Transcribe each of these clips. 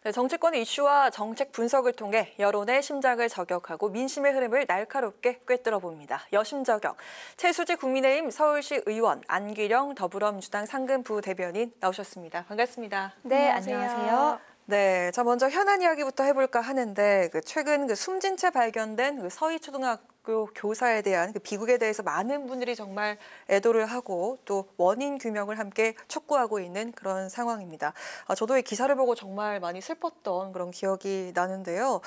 네, 정치권의 이슈와 정책 분석을 통해 여론의 심장을 저격하고 민심의 흐름을 날카롭게 꿰뚫어 봅니다. 여심저격. 최수지 국민의힘 서울시 의원, 안기령 더불어민주당 상근부 대변인 나오셨습니다. 반갑습니다. 네, 안녕하세요. 네, 자 먼저 현안 이야기부터 해볼까 하는데 최근 숨진 채 발견된 서희초등학교 교사에 대한 비극에 대해서 많은 분들이 정말 애도를 하고 또 원인 규명을 함께 촉구하고 있는 그런 상황입니다. 저도 이 기사를 보고 정말 많이 슬펐던 그런 기억이 나는데요.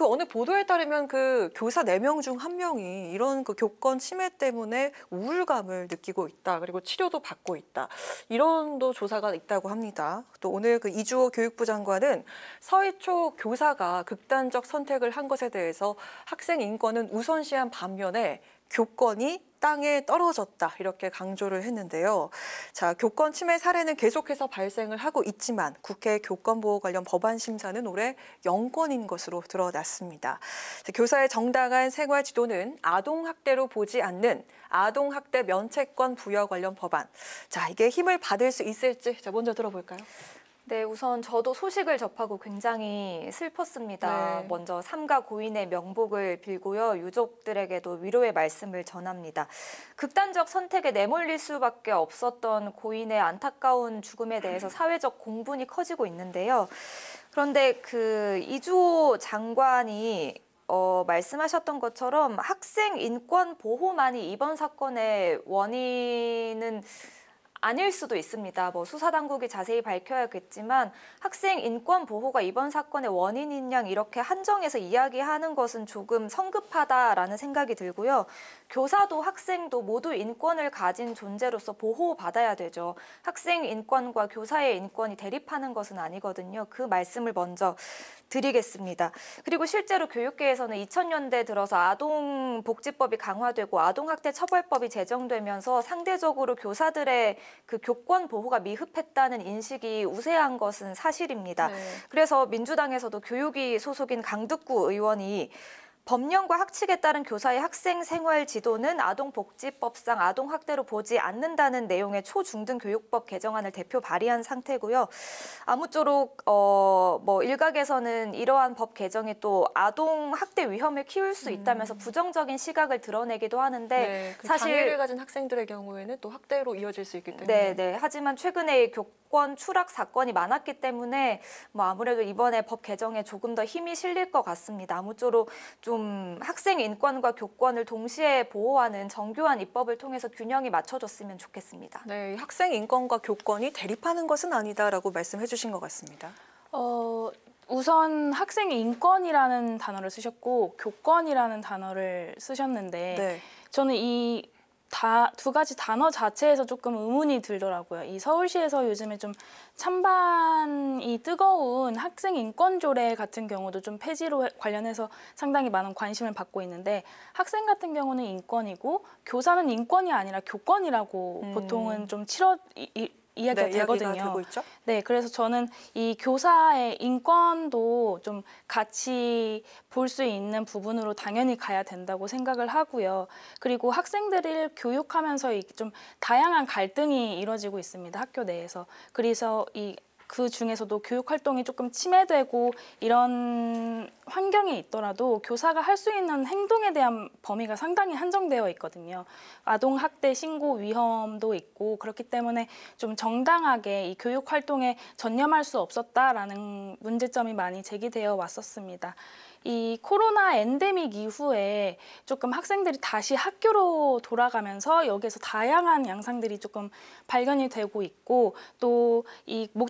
어느 보도에 따르면 교사 4명 중 1명이 이런 교권 침해 때문에 우울감을 느끼고 있다. 그리고 치료도 받고 있다. 이런 조사가 있다고 합니다. 또 오늘 이주호 교육부 장관은 서희초 교사가 극단적 선택을 한 것에 대해서 학생 인권은 우선시한 반면에 교권이 땅에 떨어졌다 이렇게 강조를 했는데요. 자, 교권 침해 사례는 계속해서 발생을 하고 있지만 국회 교권보호 관련 법안 심사는 올해 0건인 것으로 드러났습니다. 자, 교사의 정당한 생활 지도는 아동학대로 보지 않는 아동학대 면책권 부여 관련 법안. 자, 이게 힘을 받을 수 있을지 먼저 들어볼까요? 네, 우선 저도 소식을 접하고 굉장히 슬펐습니다. 네. 먼저 삼가 고인의 명복을 빌고요. 유족들에게도 위로의 말씀을 전합니다. 극단적 선택에 내몰릴 수밖에 없었던 고인의 안타까운 죽음에 대해서 사회적 공분이 커지고 있는데요. 그런데 이주호 장관이 말씀하셨던 것처럼 학생 인권 보호만이 이번 사건의 원인은 아닐 수도 있습니다. 수사당국이 자세히 밝혀야겠지만 학생 인권 보호가 이번 사건의 원인인 양 이렇게 한정해서 이야기하는 것은 조금 성급하다라는 생각이 들고요. 교사도 학생도 모두 인권을 가진 존재로서 보호받아야 되죠. 학생 인권과 교사의 인권이 대립하는 것은 아니거든요. 그 말씀을 먼저 드리겠습니다. 그리고 실제로 교육계에서는 2000년대 들어서 아동복지법이 강화되고 아동학대 처벌법이 제정되면서 상대적으로 교사들의 교권 보호가 미흡했다는 인식이 우세한 것은 사실입니다. 네. 그래서 민주당에서도 교육위 소속인 강득구 의원이 법령과 학칙에 따른 교사의 학생 생활 지도는 아동복지법상 아동학대로 보지 않는다는 내용의 초중등 교육법 개정안을 대표 발의한 상태고요. 아무쪼록 일각에서는 이러한 법 개정이 또 아동학대 위험을 키울 수 있다면서 부정적인 시각을 드러내기도 하는데 네, 사실 장애를 가진 학생들의 경우에는 또 학대로 이어질 수 있기 때문에 네. 하지만 최근에 교권 추락 사건이 많았기 때문에 아무래도 이번에 법 개정에 조금 더 힘이 실릴 것 같습니다. 아무쪼록 좀 학생 인권과 교권을 동시에 보호하는 정교한 입법을 통해서 균형이 맞춰졌으면 좋겠습니다. 네, 학생 인권과 교권이 대립하는 것은 아니다라고 말씀해 주신 것 같습니다. 우선 학생 인권이라는 단어를 쓰셨고 교권이라는 단어를 쓰셨는데 네. 저는 이 두 가지 단어 자체에서 조금 의문이 들더라고요. 이 서울시에서 요즘에 좀 찬반이 뜨거운 학생 인권 조례 같은 경우도 좀 폐지로 관련해서 상당히 많은 관심을 받고 있는데 학생 같은 경우는 인권이고 교사는 인권이 아니라 교권이라고 보통은 좀 이야기가 되거든요. 되고 있죠? 네, 그래서 저는 이 교사의 인권도 좀 같이 볼 수 있는 부분으로 당연히 가야 된다고 생각을 하고요. 그리고 학생들을 교육하면서 좀 다양한 갈등이 이루어지고 있습니다. 학교 내에서. 그래서 그 중에서도 교육 활동이 조금 침해되고 이런 환경이 있더라도 교사가 할 수 있는 행동에 대한 범위가 상당히 한정되어 있거든요. 아동학대 신고 위험도 있고 그렇기 때문에 좀 정당하게 이 교육 활동에 전념할 수 없었다라는 문제점이 많이 제기되어 왔었습니다. 이 코로나 엔데믹 이후에 조금 학생들이 다시 학교로 돌아가면서 여기에서 다양한 양상들이 조금 발견이 되고 있고 또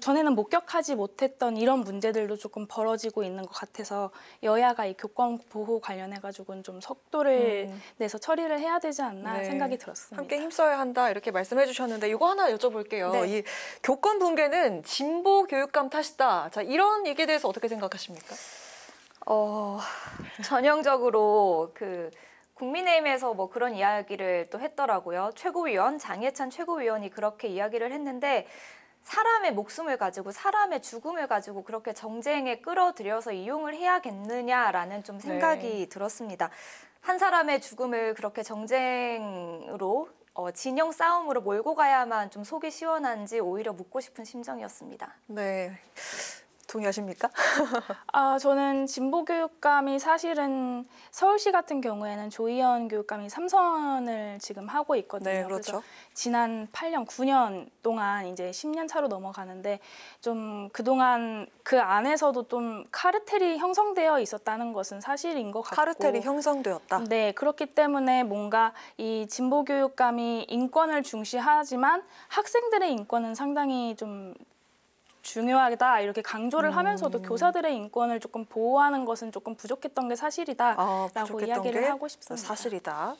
전에는 목격하지 못했던 이런 문제들도 조금 벌어지고 있는 것 같아서 여야가 이 교권 보호 관련해가지고는 좀 속도를 내서 처리를 해야 되지 않나 생각이 들었습니다. 함께 힘써야 한다 이렇게 말씀해 주셨는데 이거 하나 여쭤볼게요. 네. 이 교권 붕괴는 진보 교육감 탓이다. 자, 이런 얘기에 대해서 어떻게 생각하십니까? 전형적으로 국민의힘에서 그런 이야기를 또 했더라고요. 최고위원, 장해찬 최고위원이 그렇게 이야기를 했는데 사람의 목숨을 가지고 사람의 죽음을 가지고 그렇게 정쟁에 끌어들여서 이용을 해야겠느냐라는 좀 생각이 들었습니다. 한 사람의 죽음을 그렇게 정쟁으로 진영 싸움으로 몰고 가야만 좀 속이 시원한지 오히려 묻고 싶은 심정이었습니다. 네. 동의하십니까? 저는 진보교육감이 사실은 서울시 같은 경우에는 조희연 교육감이 3선을 지금 하고 있거든요. 네, 그렇죠. 그래서 지난 8년, 9년 동안 이제 10년 차로 넘어가는데 좀 그동안 그 안에서도 좀 카르텔이 형성되어 있었다는 것은 사실인 것 같고. 카르텔이 형성되었다. 네, 그렇기 때문에 뭔가 이 진보교육감이 인권을 중시하지만 학생들의 인권은 상당히 좀 중요하다 이렇게 강조를 하면서도 교사들의 인권을 조금 보호하는 것은 조금 부족했던 게 사실이다라고 부족했던 이야기를 게 하고 싶습니다. 사실이다.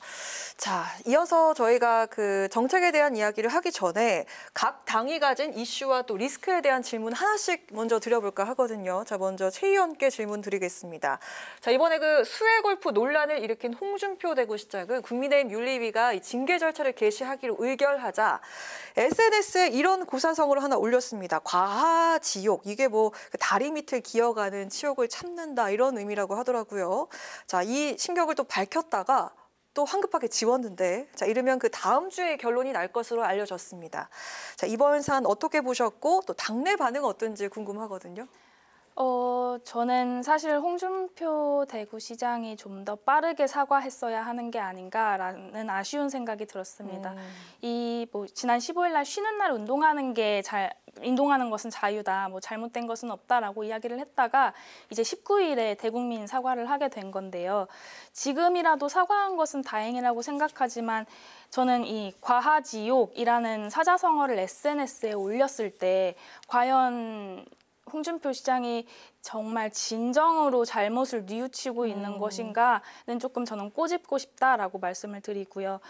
자, 이어서 저희가 그 정책에 대한 이야기를 하기 전에 각 당이 가진 이슈와 또 리스크에 대한 질문 하나씩 먼저 드려볼까 하거든요. 자, 먼저 최 의원께 질문 드리겠습니다. 자, 이번에 그 수해 골프 논란을 일으킨 홍준표 대구시장은 국민의힘 윤리위가 이 징계 절차를 개시하기로 의결하자 SNS에 이런 고사성어를 하나 올렸습니다. 과하지욕. 이게 뭐 다리 밑을 기어가는 치욕을 참는다 이런 의미라고 하더라고요. 자, 이 심경을 또 밝혔다가 또 황급하게 지웠는데, 자, 이르면 그 다음 주에 결론이 날 것으로 알려졌습니다. 자, 이번 사안 어떻게 보셨고 또 당내 반응은 어떤지 궁금하거든요. 저는 사실 홍준표 대구시장이 좀 더 빠르게 사과했어야 하는 게 아닌가라는 아쉬운 생각이 들었습니다. 이 뭐 지난 15일 날 쉬는 날 운동하는 것은 자유다, 뭐 잘못된 것은 없다라고 이야기를 했다가 이제 19일에 대국민 사과를 하게 된 건데요. 지금이라도 사과한 것은 다행이라고 생각하지만 저는 이 과하지욕이라는 사자성어를 SNS에 올렸을 때 과연 홍준표 시장이 정말 진정으로 잘못을 뉘우치고 있는 것인가는 조금 저는 꼬집고 싶다라고 말씀을 드리고요.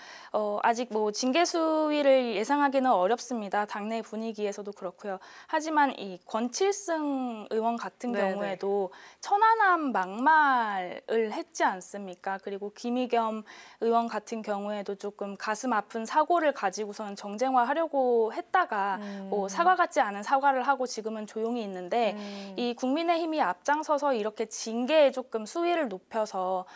아직 뭐 징계 수위를 예상하기는 어렵습니다. 당내 분위기에서도 그렇고요. 하지만 이 권칠승 의원 같은 경우에도 천안함 막말을 했지 않습니까? 그리고 김의겸 의원 같은 경우에도 조금 가슴 아픈 사고를 가지고서는 정쟁화하려고 했다가 뭐 사과 같지 않은 사과를 하고 지금은 조용히 있는데 이 국민의힘이 앞장서서 이렇게 징계에 조금 수위를 높여서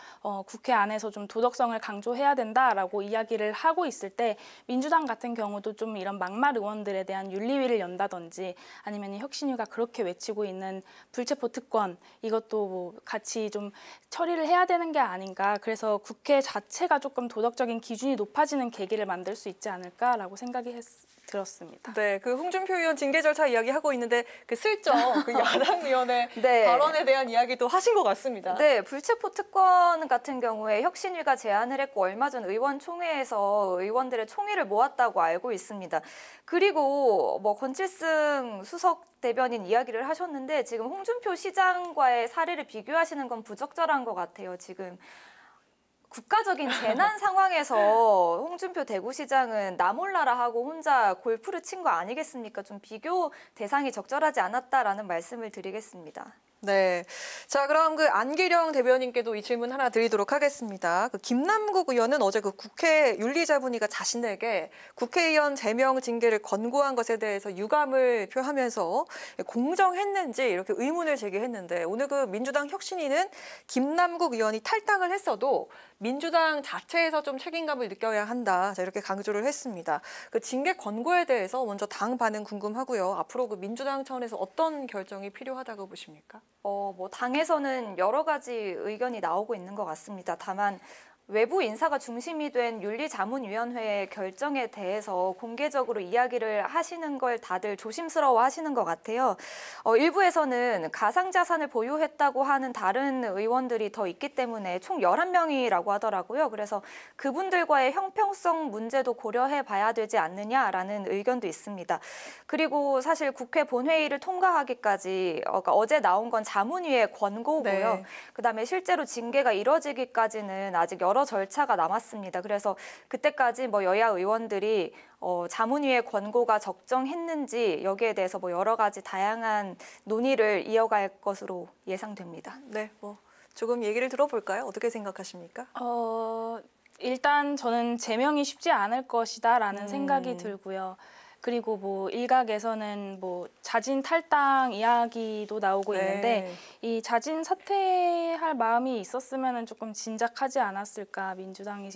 국회 안에서 좀 도덕성을 강조해야 된다라고 이야기를 하고 있을 때 민주당 같은 경우도 좀 이런 막말 의원들에 대한 윤리위를 연다든지 아니면 혁신위가 그렇게 외치고 있는 불체포 특권 이것도 뭐 같이 좀 처리를 해야 되는 게 아닌가. 그래서 국회 자체가 조금 도덕적인 기준이 높아지는 계기를 만들 수 있지 않을까라고 생각이 들었습니다. 네, 그 홍준표 의원 징계 절차 이야기하고 있는데 그 슬쩍 그 야당 의원의 발언에 대한 이야기도 하신 것 같습니다. 네, 불체포 특권 같은 경우에 혁신위가 제안을 했고 얼마 전 의원총회에서 의원들의 총의를 모았다고 알고 있습니다. 그리고 뭐 권칠승 수석 대변인 이야기를 하셨는데 지금 홍준표 시장과의 사례를 비교하시는 건 부적절한 것 같아요. 지금 국가적인 재난 상황에서 홍준표 대구시장은 나 몰라라 하고 혼자 골프를 친 거 아니겠습니까? 좀 비교 대상이 적절하지 않았다라는 말씀을 드리겠습니다. 네. 자, 그럼 그 안기령 대변인께도 이 질문 하나 드리도록 하겠습니다. 그 김남국 의원은 어제 그 국회 윤리자문위가 자신에게 국회의원 제명 징계를 권고한 것에 대해서 유감을 표하면서 공정했는지 이렇게 의문을 제기했는데 오늘 그 민주당 혁신위는 김남국 의원이 탈당을 했어도 민주당 자체에서 좀 책임감을 느껴야 한다. 자, 이렇게 강조를 했습니다. 그 징계 권고에 대해서 먼저 당 반응 궁금하고요. 앞으로 그 민주당 차원에서 어떤 결정이 필요하다고 보십니까? 뭐 당에서는 여러 가지 의견이 나오고 있는 것 같습니다. 다만 외부 인사가 중심이 된 윤리자문위원회의 결정에 대해서 공개적으로 이야기를 하시는 걸 다들 조심스러워 하시는 것 같아요. 일부에서는 가상자산을 보유했다고 하는 다른 의원들이 더 있기 때문에 총 11명이라고 하더라고요. 그래서 그분들과의 형평성 문제도 고려해 봐야 되지 않느냐라는 의견도 있습니다. 그리고 사실 국회 본회의를 통과하기까지 어제 나온 건 자문위의 권고고요. 네. 그다음에 실제로 징계가 이뤄지기까지는 아직 여러 절차가 남았습니다. 그래서 그때까지 뭐 여야 의원들이 자문위의 권고가 적정했는지 여기에 대해서 뭐 여러 가지 다양한 논의를 이어갈 것으로 예상됩니다. 네, 뭐 조금 얘기를 들어볼까요? 어떻게 생각하십니까? 일단 저는 제명이 쉽지 않을 것이다라는 생각이 들고요. 그리고 뭐 일각에서는 뭐 자진 탈당 이야기도 나오고 있는데 이 자진 사퇴할 마음이 있었으면은 조금 진작하지 않았을까. 민주당이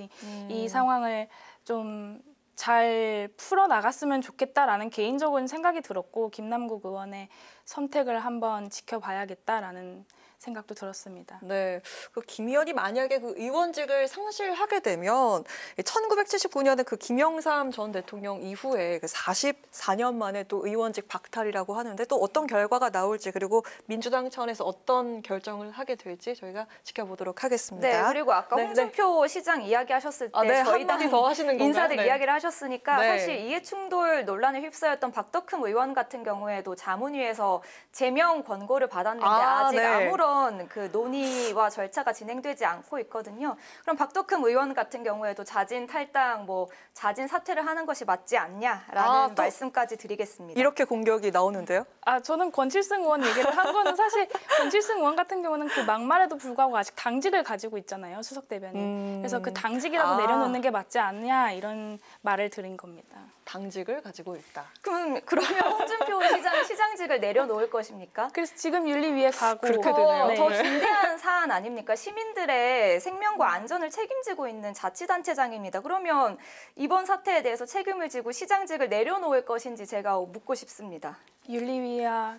이 상황을 좀 잘 풀어 나갔으면 좋겠다라는 개인적인 생각이 들었고 김남국 의원의 선택을 한번 지켜봐야겠다라는 생각도 들었습니다. 네, 그 김 의원이 만약에 그 의원직을 상실하게 되면 1979년에 그 김영삼 전 대통령 이후에 그 44년 만에 또 의원직 박탈이라고 하는데 또 어떤 결과가 나올지 그리고 민주당 차원에서 어떤 결정을 하게 될지 저희가 지켜보도록 하겠습니다. 네, 그리고 아까 네, 홍준표 시장 이야기하셨을 때 네, 저희 한마디 당 더 하시는 건가요? 인사들 네. 이야기를 하셨으니까 네. 사실 이해충돌 논란에 휩싸였던 박덕흠 의원 같은 경우에도 자문위에서 제명 권고를 받았는데 아직 네. 아무런 그 논의와 절차가 진행되지 않고 있거든요. 그럼 박덕흠 의원 같은 경우에도 자진 탈당, 자진 사퇴를 하는 것이 맞지 않냐라는 또 말씀까지 드리겠습니다. 이렇게 공격이 나오는데요? 저는 권칠승 의원 얘기를 한 거는 사실 권칠승 의원 같은 경우는 그 막말에도 불구하고 아직 당직을 가지고 있잖아요, 수석 대변인. 그래서 그 당직이라도 내려놓는 게 맞지 않냐 이런 말을 드린 겁니다. 당직을 가지고 있다. 그러면 홍준표 시장직을 내려놓을 것입니까? 그래서 지금 윤리위에 가고 그렇게 되네요. 네. 더 중대한 사안 아닙니까? 시민들의 생명과 안전을 책임지고 있는 자치단체장입니다. 그러면 이번 사태에 대해서 책임을 지고 시장직을 내려놓을 것인지 제가 묻고 싶습니다. 윤리위와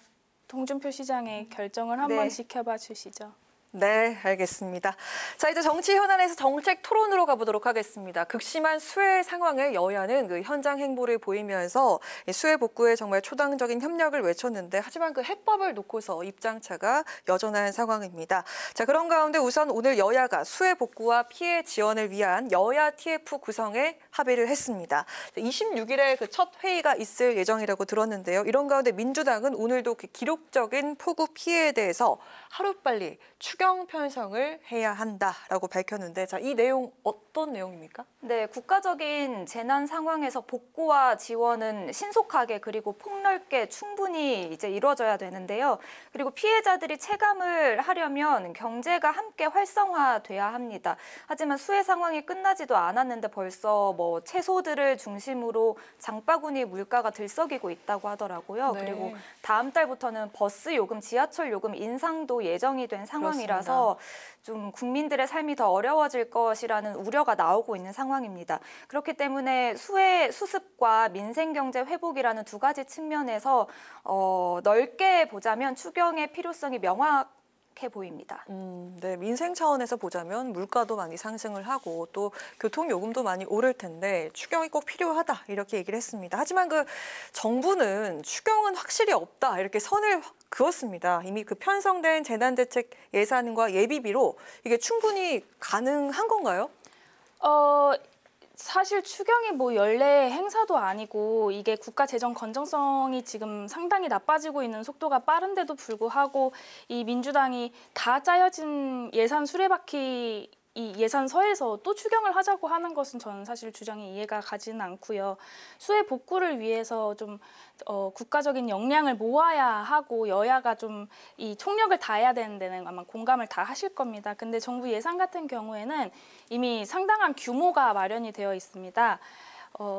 홍준표 시장의 결정을 한번 네. 지켜봐 주시죠. 네, 알겠습니다. 자, 이제 정치 현안에서 정책 토론으로 가보도록 하겠습니다. 극심한 수해 상황에 여야는 그 현장 행보를 보이면서 수해 복구에 정말 초당적인 협력을 외쳤는데 하지만 그 해법을 놓고서 입장차가 여전한 상황입니다. 자, 그런 가운데 우선 오늘 여야가 수해 복구와 피해 지원을 위한 여야 TF 구성에 합의를 했습니다. 26일에 그 첫 회의가 있을 예정이라고 들었는데요. 이런 가운데 민주당은 오늘도 그 기록적인 폭우 피해에 대해서 하루빨리 추경 편성을 해야 한다라고 밝혔는데 자, 이 내용 어떤 내용입니까? 네, 국가적인 재난 상황에서 복구와 지원은 신속하게 그리고 폭넓게 충분히 이제 이루어져야 되는데요. 그리고 피해자들이 체감을 하려면 경제가 함께 활성화돼야 합니다. 하지만 수해 상황이 끝나지도 않았는데 벌써 채소들을 중심으로 장바구니 물가가 들썩이고 있다고 하더라고요. 네. 그리고 다음 달부터는 버스 요금, 지하철 요금 인상도 예정이 된 상황이라서 좀 국민들의 삶이 더 어려워질 것이라는 우려가 나오고 있는 상황입니다. 그렇기 때문에 수해 수습과 민생경제 회복이라는 두 가지 측면에서 넓게 보자면 추경의 필요성이 명확해 보입니다. 네, 민생 차원에서 보자면 물가도 많이 상승을 하고 또 교통요금도 많이 오를 텐데 추경이 꼭 필요하다 이렇게 얘기를 했습니다. 하지만 그 정부는 추경은 확실히 없다 이렇게 선을 그었습니다. 이미 그 편성된 재난대책 예산과 예비비로 이게 충분히 가능한 건가요? 사실 추경이 연례 행사도 아니고 이게 국가 재정 건전성이 지금 상당히 나빠지고 있는 속도가 빠른데도 불구하고 이 민주당이 다 짜여진 예산 수레바퀴 이 예산서에서 또 추경을 하자고 하는 것은 저는 사실 주장이 이해가 가지는 않고요. 수해 복구를 위해서 좀 국가적인 역량을 모아야 하고 여야가 좀 이 총력을 다해야 되는 데는 아마 공감을 다 하실 겁니다. 근데 정부 예산 같은 경우에는 이미 상당한 규모가 마련이 되어 있습니다.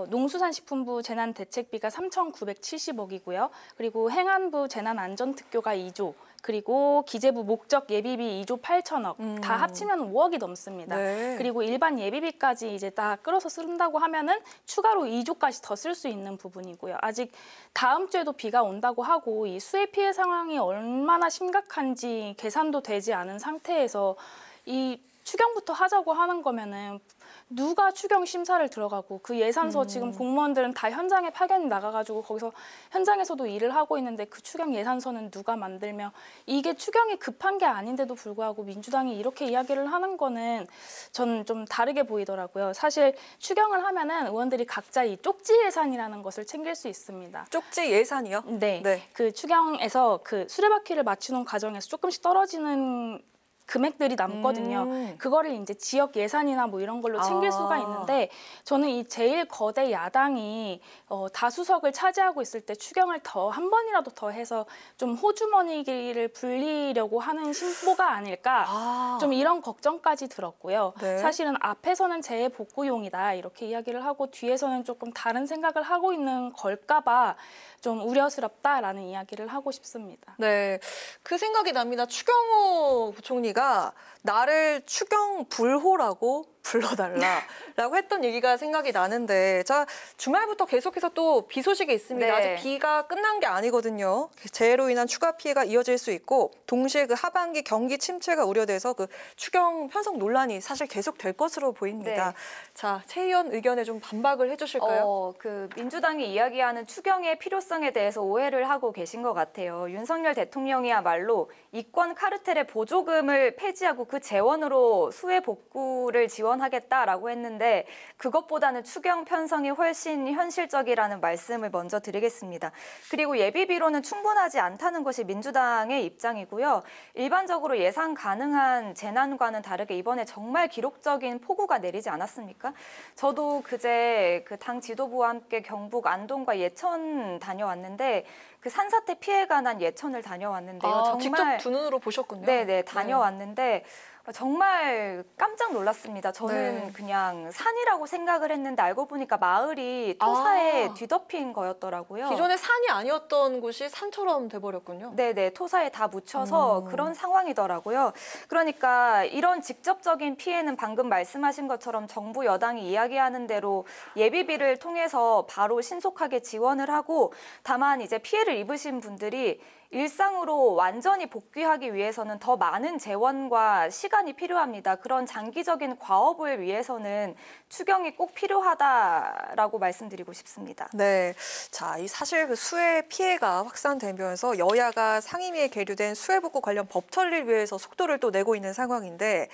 농수산식품부 재난대책비가 3,970억이고요. 그리고 행안부 재난안전특교가 2조, 그리고 기재부 목적 예비비 2조 8천억, 다 합치면 5억이 넘습니다. 네. 그리고 일반 예비비까지 이제 다 끌어서 쓴다고 하면은 추가로 2조까지 더 쓸 수 있는 부분이고요. 아직 다음 주에도 비가 온다고 하고 이 수해 피해 상황이 얼마나 심각한지 계산도 되지 않은 상태에서 이 추경부터 하자고 하는 거면은 누가 추경 심사를 들어가고 그 예산서 지금 공무원들은 다 현장에 파견이 나가가지고 거기서 현장에서도 일을 하고 있는데 그 추경 예산서는 누가 만들며 이게 추경이 급한 게 아닌데도 불구하고 민주당이 이렇게 이야기를 하는 거는 저는 좀 다르게 보이더라고요. 사실 추경을 하면은 의원들이 각자 이 쪽지 예산이라는 것을 챙길 수 있습니다. 쪽지 예산이요? 네. 네. 그 추경에서 그 수레바퀴를 맞추는 과정에서 조금씩 떨어지는 금액들이 남거든요. 그거를 이제 지역 예산이나 이런 걸로 챙길 수가 있는데 저는 이 제일 거대 야당이 다수석을 차지하고 있을 때 추경을 더 한 번이라도 더 해서 좀 호주머니를 불리려고 하는 심보가 아닐까 좀 이런 걱정까지 들었고요. 네. 사실은 앞에서는 재복구용이다 이렇게 이야기를 하고 뒤에서는 조금 다른 생각을 하고 있는 걸까 봐 좀 우려스럽다라는 이야기를 하고 싶습니다. 네, 그 생각이 납니다. 추경호 부총리가 나를 추경 불호라고 불러달라라고 했던 얘기가 생각이 나는데, 자, 주말부터 계속해서 또 비 소식이 있습니다. 네. 아직 비가 끝난 게 아니거든요. 재해로 인한 추가 피해가 이어질 수 있고, 동시에 그 하반기 경기 침체가 우려돼서 그 추경 편성 논란이 사실 계속 될 것으로 보입니다. 네. 자, 최 의원 의견에 좀 반박을 해주실까요? 그 민주당이 이야기하는 추경의 필요성에 대해서 오해를 하고 계신 것 같아요. 윤석열 대통령이야말로 이권 카르텔의 보조금을 폐지하고 그 재원으로 수해 복구를 지원하겠다라고 했는데, 그것보다는 추경 편성이 훨씬 현실적이라는 말씀을 먼저 드리겠습니다. 그리고 예비비로는 충분하지 않다는 것이 민주당의 입장이고요. 일반적으로 예상 가능한 재난과는 다르게 이번에 정말 기록적인 폭우가 내리지 않았습니까? 저도 그제 그 당 지도부와 함께 경북 안동과 예천 다녀왔는데, 그 산사태 피해가 난 예천을 다녀왔는데요. 정말 직접 두 눈으로 보셨군요. 네네, 다녀왔는데 정말 깜짝 놀랐습니다. 저는 네. 그냥 산이라고 생각을 했는데 알고 보니까 마을이 토사에 뒤덮인 거였더라고요. 기존에 산이 아니었던 곳이 산처럼 돼버렸군요. 네네, 토사에 다 묻혀서 그런 상황이더라고요. 그러니까 이런 직접적인 피해는 방금 말씀하신 것처럼 정부 여당이 이야기하는 대로 예비비를 통해서 바로 신속하게 지원을 하고, 다만 이제 피해를 입으신 분들이 일상으로 완전히 복귀하기 위해서는 더 많은 재원과 시간이 필요합니다. 그런 장기적인 과업을 위해서는 추경이 꼭 필요하다라고 말씀드리고 싶습니다. 네, 자, 이 사실 그 수해 피해가 확산되면서 여야가 상임위에 계류된 수해 복구 관련 법 처리를 위해서 속도를 또 내고 있는 상황인데,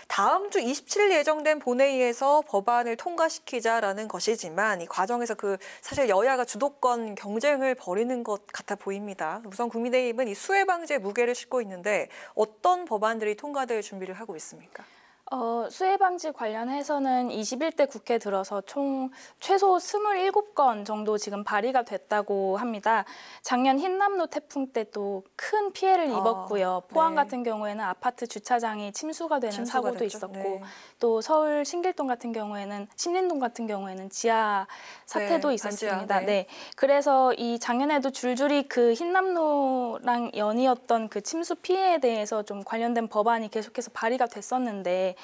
다음 주 27일 예정된 본회의에서 법안을 통과시키자라는 것이지만, 이 과정에서 그 사실 여야가 주도권 경쟁을 벌이는 것 같아 보입니다. 우선 국민의힘은 이 수해 방지에 무게를 싣고 있는데, 어떤 법안들이 통과될 준비를 하고 있습니까? 수해 방지 관련해서는 21대 국회 들어서 총 최소 27건 정도 지금 발의가 됐다고 합니다. 작년 흰남노 태풍 때도 큰 피해를 입었고요. 포항 네. 같은 경우에는 아파트 주차장이 침수가 되는 침수가 사고도 됐죠. 있었고, 네. 또 서울 신길동 같은 경우에는, 신림동 같은 경우에는 지하 사태도 네, 있었습니다. 반지하, 네. 네. 그래서 이 작년에도 줄줄이 그 흰남노랑 연이었던 그 침수 피해에 대해서 좀 관련된 법안이 계속해서 발의가 됐었는데,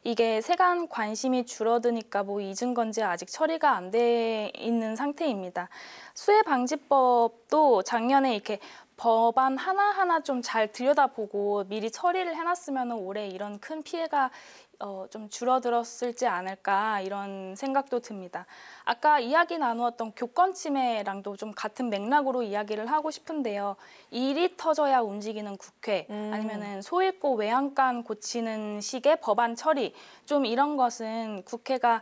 이게 세간 관심이 줄어드니까 뭐 잊은 건지 아직 처리가 안 돼 있는 상태입니다. 수해 방지법도 작년에 이렇게 법안 하나하나 좀 잘 들여다보고 미리 처리를 해놨으면 올해 이런 큰 피해가 좀 줄어들었을지 않을까, 이런 생각도 듭니다. 아까 이야기 나누었던 교권 침해랑도 좀 같은 맥락으로 이야기를 하고 싶은데요. 일이 터져야 움직이는 국회, 아니면은 소 잃고 외양간 고치는 식의 법안 처리, 좀 이런 것은 국회가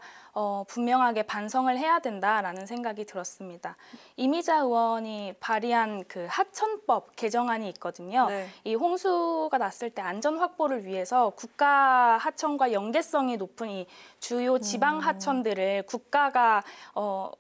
분명하게 반성을 해야 된다라는 생각이 들었습니다. 이미자 의원이 발의한 그 하천법 개정안이 있거든요. 네. 이 홍수가 났을 때 안전 확보를 위해서 국가 하천과 연계성이 높은 이 주요 지방 하천들을 국가가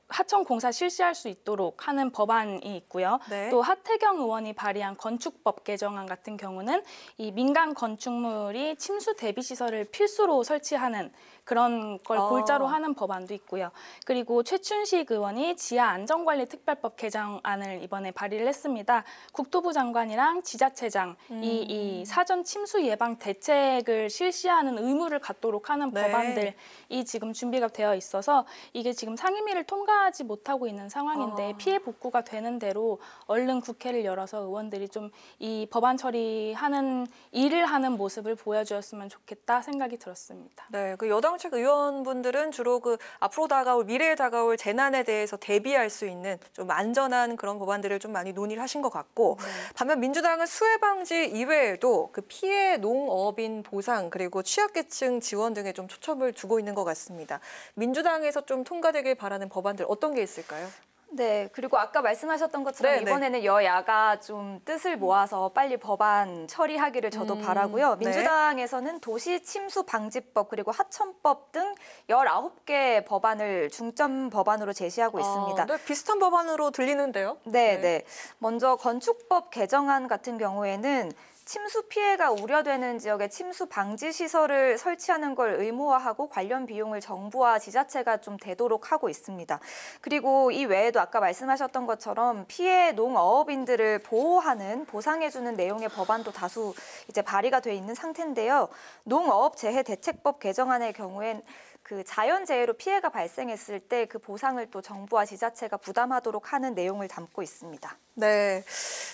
하천 공사 실시할 수 있도록 하는 법안이 있고요. 네. 또 하태경 의원이 발의한 건축법 개정안 같은 경우는 이 민간 건축물이 침수 대비 시설을 필수로 설치하는 그런 걸 골자로 하는 법안도 있고요. 그리고 최춘식 의원이 지하 안전관리 특별법 개정안을 이번에 발의를 했습니다. 국토부 장관이랑 지자체장 이 사전 침수 예방 대책을 실시하는 의무를 갖도록 하는 네. 법안들이 지금 준비가 되어 있어서 이게 지금 상임위를 통과하지 못하고 있는 상황인데, 피해 복구가 되는 대로 얼른 국회를 열어서 의원들이 좀 이 법안 처리하는 일을 하는 모습을 보여주었으면 좋겠다 생각이 들었습니다. 네, 그 여당 측 의원분들은 주로 그 앞으로 다가올 미래에 다가올 재난에 대해서 대비할 수 있는 좀 안전한 그런 법안들을 좀 많이 논의를 하신 것 같고, 반면 민주당은 수해 방지 이외에도 그 피해 농업인 보상, 그리고 취약계층 지원 등에 좀 초점을 두고 있는 것 같습니다. 민주당에서 좀 통과되길 바라는 법안들 어떤 게 있을까요? 네, 그리고 아까 말씀하셨던 것처럼 네, 이번에는 여야가 좀 뜻을 모아서 빨리 법안 처리하기를 저도 바라고요. 네. 민주당에서는 도시 침수 방지법 그리고 하천법 등 19개 법안을 중점 법안으로 제시하고 있습니다. 네, 비슷한 법안으로 들리는데요. 네. 먼저 건축법 개정안 같은 경우에는 침수 피해가 우려되는 지역에 침수 방지 시설을 설치하는 걸 의무화하고 관련 비용을 정부와 지자체가 좀 되도록 하고 있습니다. 그리고 이 외에도 아까 말씀하셨던 것처럼 피해 농어업인들을 보호하는 보상해주는 내용의 법안도 다수 이제 발의가 돼 있는 상태인데요. 농어업재해대책법 개정안의 경우엔 그 자연재해로 피해가 발생했을 때 그 보상을 또 정부와 지자체가 부담하도록 하는 내용을 담고 있습니다. 네.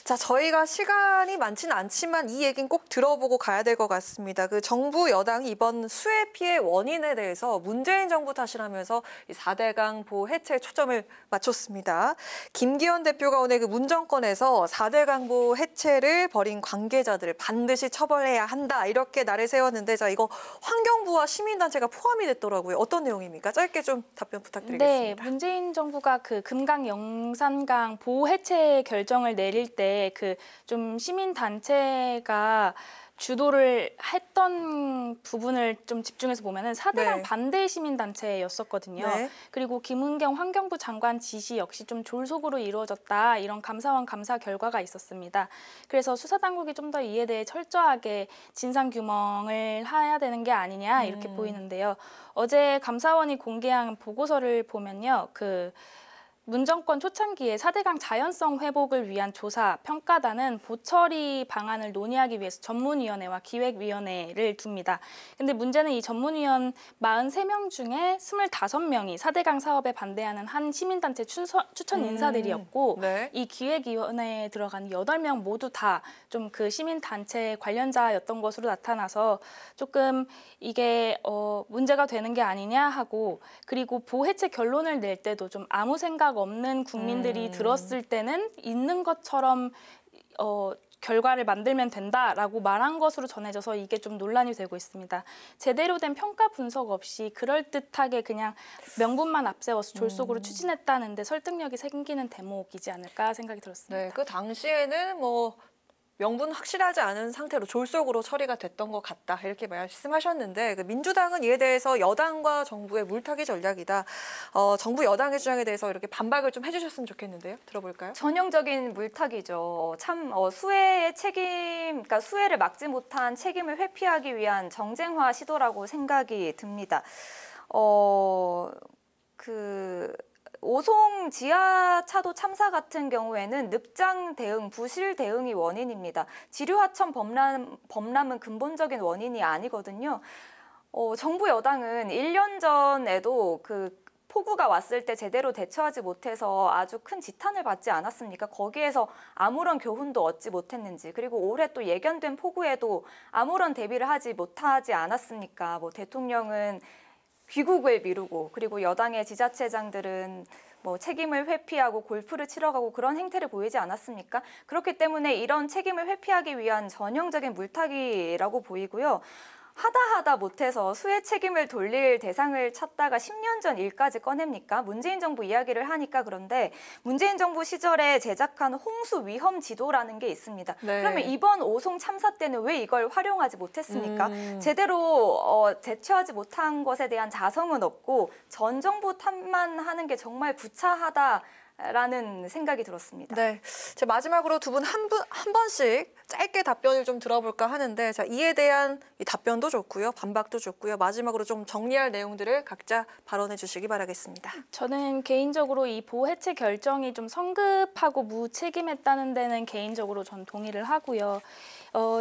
자, 저희가 시간이 많지는 않지만 이 얘기는 꼭 들어보고 가야 될 것 같습니다. 그 정부 여당이 이번 수해 피해 원인에 대해서 문재인 정부 탓이라면서 이 4대강 보호 해체에 초점을 맞췄습니다. 김기현 대표가 오늘 그 문정권에서 4대강 보호 해체를 벌인 관계자들을 반드시 처벌해야 한다. 이렇게 날을 세웠는데 자, 이거 환경부와 시민단체가 포함이 됐더라고요. 어떤 내용입니까? 짧게 좀 답변 부탁드리겠습니다. 네, 문재인 정부가 그 금강 영산강 보호 해체 결정을 내릴 때 그 좀 시민 단체가 주도를 했던 부분을 좀 집중해서 보면은 4대강 네. 반대 시민 단체였었거든요. 네. 그리고 김은경 환경부 장관 지시 역시 좀 졸속으로 이루어졌다 이런 감사원 감사 결과가 있었습니다. 그래서 수사 당국이 좀 더 이에 대해 철저하게 진상 규명을 해야 되는 게 아니냐 이렇게 보이는데요. 어제 감사원이 공개한 보고서를 보면요, 문정권 초창기에 4대강 자연성 회복을 위한 조사 평가단은 보처리 방안을 논의하기 위해서 전문위원회와 기획위원회를 둡니다. 근데 문제는 이 전문위원 43명 중에 25명이 4대강 사업에 반대하는 한 시민단체 추천 인사들이었고 네. 이 기획위원회에 들어간 8명 모두 다 좀 그 시민단체 관련자였던 것으로 나타나서 조금 이게 문제가 되는 게 아니냐 하고, 그리고 보해체 결론을 낼 때도 좀 아무 생각 없는 국민들이 들었을 때는 있는 것처럼 결과를 만들면 된다라고 말한 것으로 전해져서 이게 좀 논란이 되고 있습니다. 제대로 된 평가 분석 없이 그럴듯하게 그냥 명분만 앞세워서 졸속으로 추진했다는데 설득력이 생기는 대목이지 않을까 생각이 들었습니다. 네, 그 당시에는 뭐 명분 확실하지 않은 상태로 졸속으로 처리가 됐던 것 같다 이렇게 말씀하셨는데 그 민주당은 이에 대해서 여당과 정부의 물타기 전략이다. 정부 여당의 주장에 대해서 이렇게 반박을 좀 해주셨으면 좋겠는데요. 들어볼까요? 전형적인 물타기죠. 참 수해의 책임, 그러니까 수해를 막지 못한 책임을 회피하기 위한 정쟁화 시도라고 생각이 듭니다. 오송 지하차도 참사 같은 경우에는 늑장 대응, 부실 대응이 원인입니다. 지류하천 범람은 근본적인 원인이 아니거든요. 정부 여당은 1년 전에도 폭우가 왔을 때 제대로 대처하지 못해서 아주 큰 지탄을 받지 않았습니까? 거기에서 아무런 교훈도 얻지 못했는지, 그리고 올해 또 예견된 폭우에도 아무런 대비를 하지 못하지 않았습니까? 대통령은 귀국을 미루고, 그리고 여당의 지자체장들은 책임을 회피하고 골프를 치러 가고 그런 행태를 보이지 않았습니까? 그렇기 때문에 이런 책임을 회피하기 위한 전형적인 물타기라고 보이고요. 하다 못해서 수해 책임을 돌릴 대상을 찾다가 10년 전 일까지 꺼냅니까? 문재인 정부 이야기를 하니까 그런데 문재인 정부 시절에 제작한 홍수 위험 지도라는 게 있습니다. 네. 그러면 이번 오송 참사 때는 왜 이걸 활용하지 못했습니까? 제대로 대처하지 못한 것에 대한 자성은 없고 전 정부 탓만 하는 게 정말 구차하다라는 생각이 들었습니다. 네, 제 마지막으로 두 분 한 번씩 짧게 답변을 좀 들어볼까 하는데 자, 이에 대한 이 답변도 좋고요, 반박도 좋고요. 마지막으로 좀 정리할 내용들을 각자 발언해 주시기 바라겠습니다. 저는 개인적으로 이 보해체 결정이 좀 성급하고 무책임했다는 데는 개인적으로 전 동의를 하고요.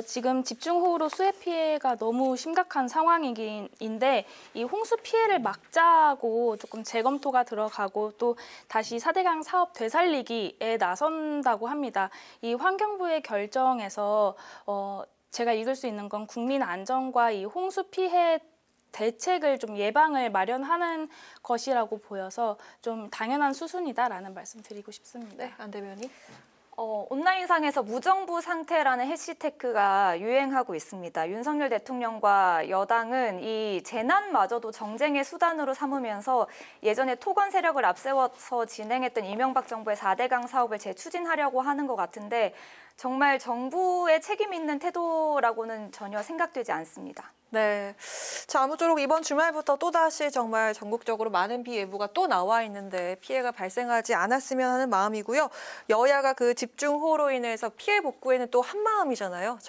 지금 집중호우로 수해 피해가 너무 심각한 상황인데 이 홍수 피해를 막자고 조금 재검토가 들어가고 또 다시 4대강 사업 되살리기에 나선다고 합니다. 이 환경부의 결정에서 제가 읽을 수 있는 건 국민 안전과 이 홍수 피해 대책을 좀 예방을 마련하는 것이라고 보여서 좀 당연한 수순이다라는 말씀 드리고 싶습니다. 네, 안 대변인. 온라인상에서 무정부 상태라는 해시태그가 유행하고 있습니다. 윤석열 대통령과 여당은 이 재난마저도 정쟁의 수단으로 삼으면서 예전에 토건 세력을 앞세워서 진행했던 이명박 정부의 4대강 사업을 재추진하려고 하는 것 같은데 정말 정부의 책임 있는 태도라고는 전혀 생각되지 않습니다. 네. 자, 아무쪼록 이번 주말부터 또다시 정말 전국적으로 많은 비 예보가 또 나와 있는데 피해가 발생하지 않았으면 하는 마음이고요. 여야가 그 집중호우로 인해서 피해 복구에는 또 한마음이잖아요.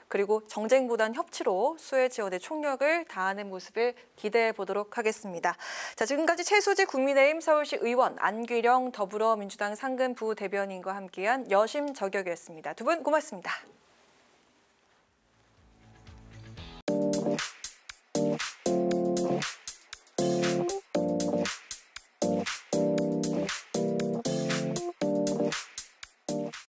그리고 정쟁보단 협치로 수해 지원에 총력을 다하는 모습을 기대해 보도록 하겠습니다. 자, 지금까지 최수지 국민의힘 서울시 의원, 안규령 더불어민주당 상근 부대변인과 함께한 여심 저격이었습니다. 두 분 고맙습니다.